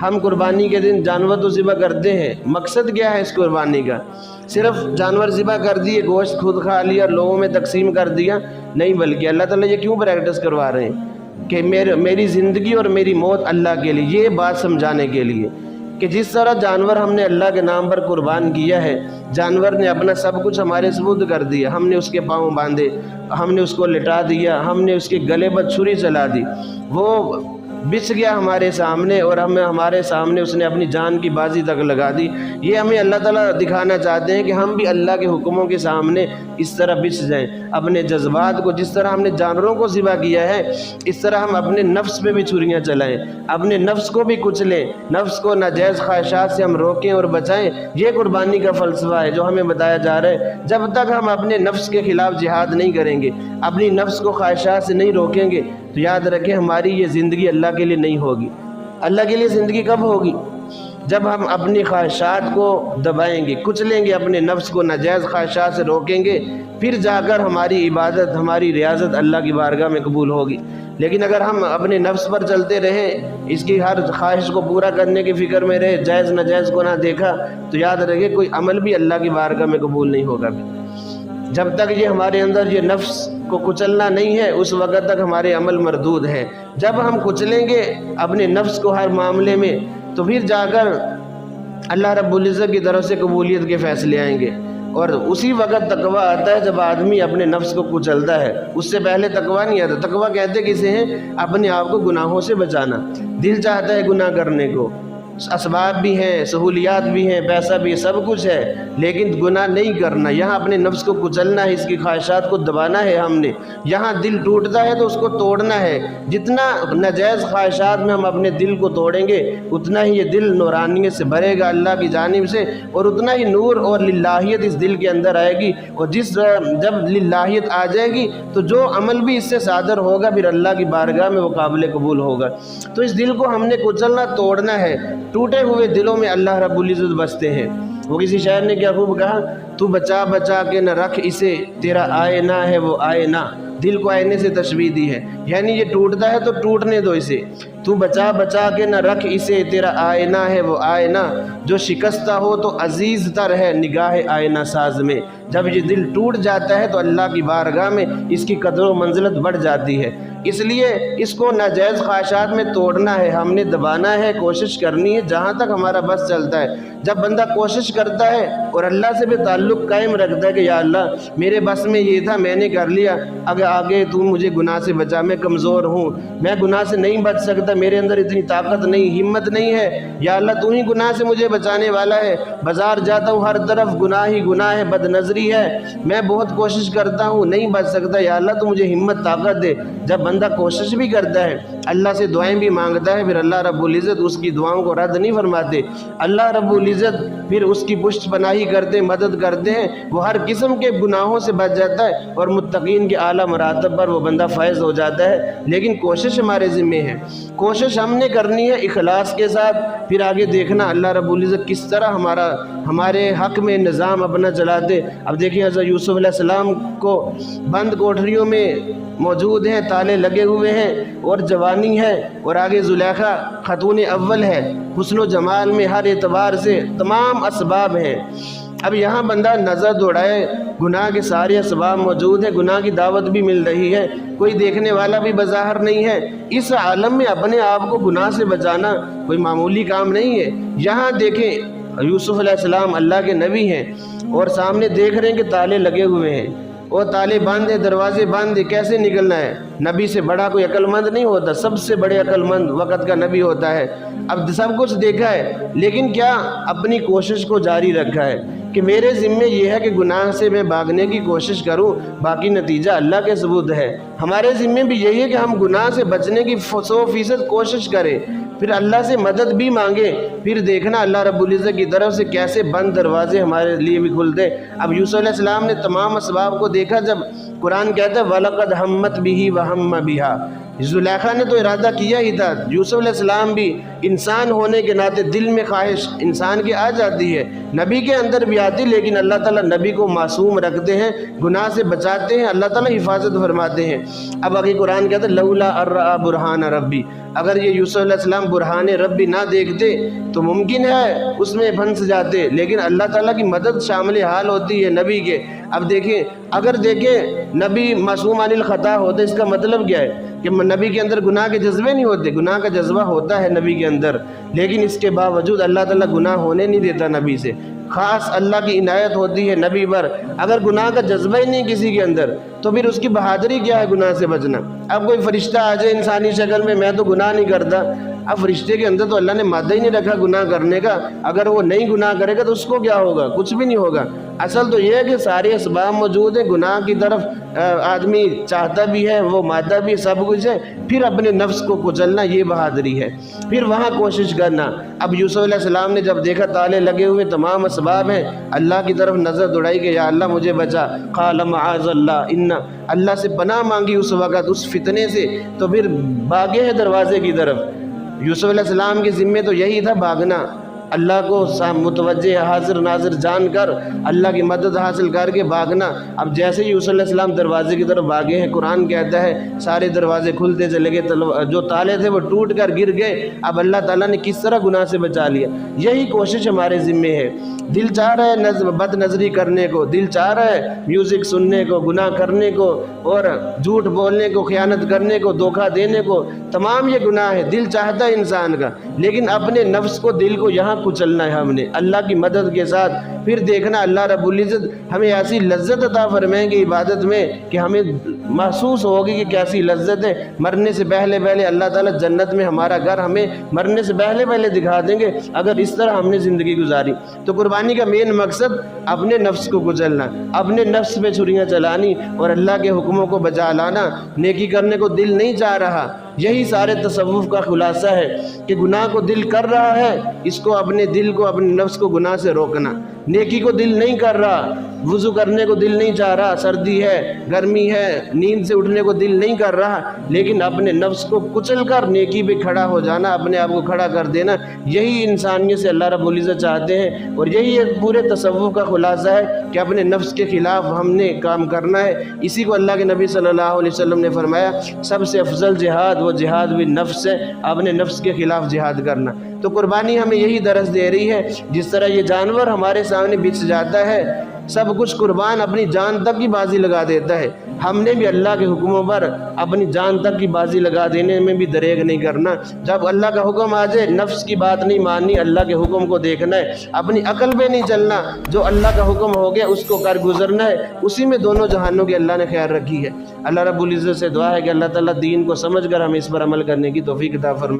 ہم قربانی کے دن جانور تو ذبح کرتے ہیں، مقصد کیا ہے اس قربانی کا؟ صرف جانور ذبح کر دیے، گوشت خود کھا لیا، لوگوں میں تقسیم کر دیا؟ نہیں، بلکہ اللہ تعالیٰ یہ کیوں پریکٹس کروا رہے ہیں کہ میری زندگی اور میری موت اللہ کے لیے، یہ بات سمجھانے کے لیے کہ جس طرح جانور ہم نے اللہ کے نام پر قربان کیا ہے، جانور نے اپنا سب کچھ ہمارے سپرد کر دیا، ہم نے اس کے پاؤں باندھے، ہم نے اس کو لٹا دیا، ہم نے اس کے گلے پر چھری چلا دی، وہ بچ گیا ہمارے سامنے اور ہمارے سامنے اس نے اپنی جان کی بازی تک لگا دی۔ یہ ہمیں اللہ تعالیٰ دکھانا چاہتے ہیں کہ ہم بھی اللہ کے حکموں کے سامنے اس طرح بچ جائیں، اپنے جذبات کو جس طرح ہم نے جانوروں کو ذبح کیا ہے اس طرح ہم اپنے نفس پہ بھی چھریاں چلائیں، اپنے نفس کو بھی کچلیں، نفس کو ناجائز خواہشات سے ہم روکیں اور بچائیں۔ یہ قربانی کا فلسفہ ہے جو ہمیں بتایا جا رہا ہے۔ جب تک ہم اپنے نفس کے خلاف جہاد نہیں کریں گے، اپنی نفس کو خواہشات سے نہیں روکیں گے، تو یاد رکھیں ہماری یہ زندگی اللہ کے لیے نہیں ہوگی۔ اللہ کے لیے زندگی کب ہوگی؟ جب ہم اپنی خواہشات کو دبائیں گے، کچلیں گے، اپنے نفس کو ناجائز خواہشات سے روکیں گے، پھر جا کر ہماری عبادت، ہماری ریاضت اللہ کی بارگاہ میں قبول ہوگی۔ لیکن اگر ہم اپنے نفس پر چلتے رہیں، اس کی ہر خواہش کو پورا کرنے کی فکر میں رہے، جائز ناجائز کو نہ دیکھا، تو یاد رکھیں کوئی عمل بھی اللہ کی بارگاہ میں قبول نہیں ہوگا۔ جب تک یہ ہمارے اندر یہ نفس کو کچلنا نہیں ہے، اس وقت تک ہمارے عمل مردود ہیں۔ جب ہم کچلیں گے اپنے نفس کو ہر معاملے میں، تو پھر جا کر اللہ رب العزت کی طرف سے قبولیت کے فیصلے آئیں گے، اور اسی وقت تقویٰ آتا ہے جب آدمی اپنے نفس کو کچلتا ہے۔ اس سے پہلے تقویٰ نہیں آتا۔ تقویٰ کہتے کسے ہیں؟ اپنے آپ کو گناہوں سے بچانا۔ دل چاہتا ہے گناہ کرنے کو، اسباب بھی ہیں، سہولیات بھی ہیں، پیسہ بھی ہے، سب کچھ ہے، لیکن گناہ نہیں کرنا۔ یہاں اپنے نفس کو کچلنا ہے، اس کی خواہشات کو دبانا ہے ہم نے۔ یہاں دل ٹوٹتا ہے تو اس کو توڑنا ہے۔ جتنا ناجائز خواہشات میں ہم اپنے دل کو توڑیں گے، اتنا ہی یہ دل نورانیت سے بھرے گا اللہ کی جانب سے، اور اتنا ہی نور اور للہیت اس دل کے اندر آئے گی۔ اور جب للہیت آ جائے گی تو جو عمل بھی اس سے صادر ہوگا پھر اللہ کی بارگاہ میں وہ قابل قبول ہوگا۔ تو اس دل کو ہم نے کچلنا، توڑنا ہے۔ ٹوٹے ہوئے دلوں میں اللہ رب العزت بستے ہیں۔ وہ کسی شاعر نے کیا خوب کہا، تو بچا بچا کے نہ رکھ اسے، تیرا آئینہ ہے وہ آئینہ۔ دل کو آئینے سے تشبیہ دی ہے، یعنی یہ ٹوٹتا ہے تو ٹوٹنے دو اسے۔ تو بچا بچا کے نہ رکھ اسے، تیرا آئینہ ہے وہ آئینہ۔ جو شکستہ ہو تو عزیز تر ہے نگاہ آئینہ ساز میں۔ جب یہ دل ٹوٹ جاتا ہے تو اللہ کی بارگاہ میں اس کی قدر و منزلت بڑھ جاتی ہے۔ اس لیے اس کو ناجائز خواہشات میں توڑنا ہے، ہم نے دبانا ہے، کوشش کرنی ہے جہاں تک ہمارا بس چلتا ہے۔ جب بندہ کوشش کرتا ہے اور اللہ سے بھی تعلق قائم رکھتا ہے کہ یا اللہ میرے بس میں یہ تھا، میں نے کر لیا، اگر آگے تو مجھے گناہ سے بچا، میں کمزور ہوں، میں گناہ سے نہیں بچ سکتا، میرے اندر اتنی طاقت نہیں، ہمت نہیں ہے، یا اللہ تو ہی گناہ سے مجھے بچانے والا ہے۔ بازار جاتا ہوں ہر طرف گناہ ہی گناہ ہے، بد نظری ہے، میں بہت کوشش کرتا ہوں نہیں بچ سکتا، یا اللہ تو مجھے ہمت طاقت دے۔ جب بندہ کوشش بھی کرتا ہے، اللہ سے دعائیں بھی مانگتا ہے، پھر اللہ رب العزت اس کی دعاؤں کو رد نہیں فرماتے۔ اللہ رب العزت پھر اس کی پشت پناہی کرتے، مدد کرتے ہیں، وہ ہر قسم کے گناہوں سے بچ جاتا ہے اور متقین کے اعلیٰ مراتب پر وہ بندہ فائز ہو جاتا ہے۔ لیکن کوشش ہمارے ذمہ ہے، کوشش ہم نے کرنی ہے اخلاص کے ساتھ، پھر آگے دیکھنا اللہ رب العزت کس طرح ہمارے حق میں نظام اپنا چلاتے۔ اب دیکھیں حضرت یوسف علیہ السلام کو بند کوٹریوں میں موجود ہیں، تالے لگے ہوئے ہیں اور جوانی ہے، اور آگے زلیخا خاتون اول ہے، حسن و جمال میں ہر اعتبار سے تمام اسباب ہیں۔ اب یہاں بندہ نظر دوڑائے، گناہ کے سارے اسباب موجود ہیں، گناہ کی دعوت بھی مل رہی ہے، کوئی دیکھنے والا بھی بظاہر نہیں ہے۔ اس عالم میں اپنے آپ کو گناہ سے بچانا کوئی معمولی کام نہیں ہے۔ یہاں دیکھیں یوسف علیہ السلام اللہ کے نبی ہیں اور سامنے دیکھ رہے ہیں کہ تالے لگے ہوئے ہیں اور تالے باندھے، دروازے باندھے، کیسے نکلنا ہے؟ نبی سے بڑا کوئی عقل مند نہیں ہوتا، سب سے بڑے عقل مند وقت کا نبی ہوتا ہے۔ اب سب کچھ دیکھا ہے، لیکن کیا اپنی کوشش کو جاری رکھا ہے کہ میرے ذمہ یہ ہے کہ گناہ سے میں بھاگنے کی کوشش کروں، باقی نتیجہ اللہ کے ثبوت ہے۔ ہمارے ذمہ بھی یہی ہے کہ ہم گناہ سے بچنے کی 100% کوشش کریں، پھر اللہ سے مدد بھی مانگے، پھر دیکھنا اللہ رب العزت کی طرف سے کیسے بند دروازے ہمارے لیے بھی کھلتے۔ اب یوسف علیہ السلام نے تمام اسباب کو دیکھا، جب قرآن کہتا ہے وَلَقَدْ هَمَّتْ بِهِ وَهَمَّ بِهَا، زلیخا نے تو ارادہ کیا ہی تھا، یوسف علیہ السلام بھی انسان ہونے کے ناطے دل میں خواہش انسان کی آ جاتی ہے، نبی کے اندر بھی آتی، لیکن اللہ تعالیٰ نبی کو معصوم رکھتے ہیں، گناہ سے بچاتے ہیں، اللہ تعالیٰ حفاظت فرماتے ہیں۔ اب آگے قرآن کہتا ہے لولا ارآ برہان ربی، اگر یہ یوسف علیہ السلام برہان ربی نہ دیکھتے تو ممکن ہے اس میں پھنس جاتے، لیکن اللہ تعالیٰ کی مدد شامل حال ہوتی ہے نبی کے۔ اب دیکھیں، اگر دیکھیں نبی معصوم عن الخطا ہوتے، اس کا مطلب کیا ہے کہ نبی کے اندر گناہ کے جذبے نہیں ہوتے؟ گناہ کا جذبہ ہوتا ہے نبی کے اندر، لیکن اس کے باوجود اللہ تعالیٰ گناہ ہونے نہیں دیتا نبی سے۔ خاص اللہ کی عنایت ہوتی ہے نبی پر۔ اگر گناہ کا جذبہ ہی نہیں کسی کے اندر تو پھر اس کی بہادری کیا ہے گناہ سے بچنا؟ اب کوئی فرشتہ آ جائے انسانی شکل میں تو گناہ نہیں کرتا، اب فرشتے کے اندر تو اللہ نے مادہ ہی نہیں رکھا گناہ کرنے کا، اگر وہ نہیں گناہ کرے گا تو اس کو کیا ہوگا؟ کچھ بھی نہیں ہوگا۔ اصل تو یہ ہے کہ سارے اسباب موجود ہیں، گناہ کی طرف آدمی چاہتا بھی ہے، وہ مادہ بھی سب کچھ ہے، پھر اپنے نفس کو کچلنا یہ بہادری ہے، پھر وہاں کوشش کرنا۔ اب یوسف علیہ السلام نے جب دیکھا تالے لگے ہوئے تمام اسباب ہیں، اللہ کی طرف نظر دوڑائی کہ یا اللہ مجھے بچا، قال معاذ اللہ، اللہ سے پناہ مانگی اس وقت اس فتنے سے، تو پھر بھاگے ہیں دروازے کی طرف۔ یوسف علیہ السلام کے ذمے تو یہی تھا، بھاگنا، اللہ کو متوجہ حاضر ناظر جان کر اللہ کی مدد حاصل کر کے بھاگنا۔ اب جیسے ہی یوسف علیہ السلام دروازے کی طرف بھاگے ہیں، قرآن کہتا ہے سارے دروازے کھلتے چلے گئے، جو تالے تھے وہ ٹوٹ کر گر گئے۔ اب اللہ تعالیٰ نے کس طرح گناہ سے بچا لیا؟ یہی کوشش ہمارے ذمے ہے۔ دل چاہ رہا ہے بد نظری کرنے کو، دل چاہ رہا ہے میوزک سننے کو، گناہ کرنے کو، اور جھوٹ بولنے کو، خیانت کرنے کو، دھوکہ دینے کو، تمام یہ گناہ ہے، دل چاہتا ہے انسان کا، لیکن اپنے نفس کو، دل کو یہاں کچلنا ہے ہم نے اللہ کی مدد کے ساتھ۔ پھر دیکھنا اللہ رب العزت ہمیں ایسی لذت عطا فرمائیں گے عبادت میں کہ ہمیں محسوس ہوگی کہ کیسی لذت ہے۔ مرنے سے پہلے اللہ تعالیٰ جنت میں ہمارا گھر ہمیں مرنے سے پہلے دکھا دیں گے اگر اس طرح ہم نے زندگی گزاری۔ تو قربانی کا مین مقصد اپنے نفس کو کچلنا، اپنے نفس پہ چھریاں چلانی اور اللہ کے حکموں کو بجا لانا۔ نیکی کرنے کو دل نہیں چاہ رہا، یہی سارے تصوف کا خلاصہ ہے کہ گناہ کو دل کر رہا ہے، اس کو اپنے دل کو، اپنے نفس کو گناہ سے روکنا۔ نیکی کو دل نہیں کر رہا، وضو کرنے کو دل نہیں چاہ رہا، سردی ہے، گرمی ہے، نیند سے اٹھنے کو دل نہیں کر رہا، لیکن اپنے نفس کو کچل کر نیکی پہ کھڑا ہو جانا، اپنے آپ کو کھڑا کر دینا، یہی انسانیت سے اللہ رب العزت چاہتے ہیں۔ اور یہی ایک پورے تصوف کا خلاصہ ہے کہ اپنے نفس کے خلاف ہم نے کام کرنا ہے۔ اسی کو اللہ کے نبی صلی اللہ علیہ وسلم نے فرمایا سب سے افضل جہاد وہ جہاد بالنفس ہے، اپنے نفس کے خلاف جہاد کرنا۔ تو قربانی ہمیں یہی درس دے رہی ہے، جس طرح یہ جانور ہمارے سامنے بچ جاتا ہے، سب کچھ قربان اپنی جان تک کی بازی لگا دیتا ہے، ہم نے بھی اللہ کے حکموں پر اپنی جان تک کی بازی لگا دینے میں بھی دریغ نہیں کرنا۔ جب اللہ کا حکم آ جائے نفس کی بات نہیں ماننی، اللہ کے حکم کو دیکھنا ہے، اپنی عقل پہ نہیں چلنا، جو اللہ کا حکم ہو گیا اس کو کر گزرنا ہے، اسی میں دونوں جہانوں کی اللہ نے خیر رکھی ہے۔ اللہ رب العزت سے دعا ہے کہ اللہ تعالیٰ دین کو سمجھ کر ہمیں اس پر عمل کرنے کی توفیق عطا فرمائے۔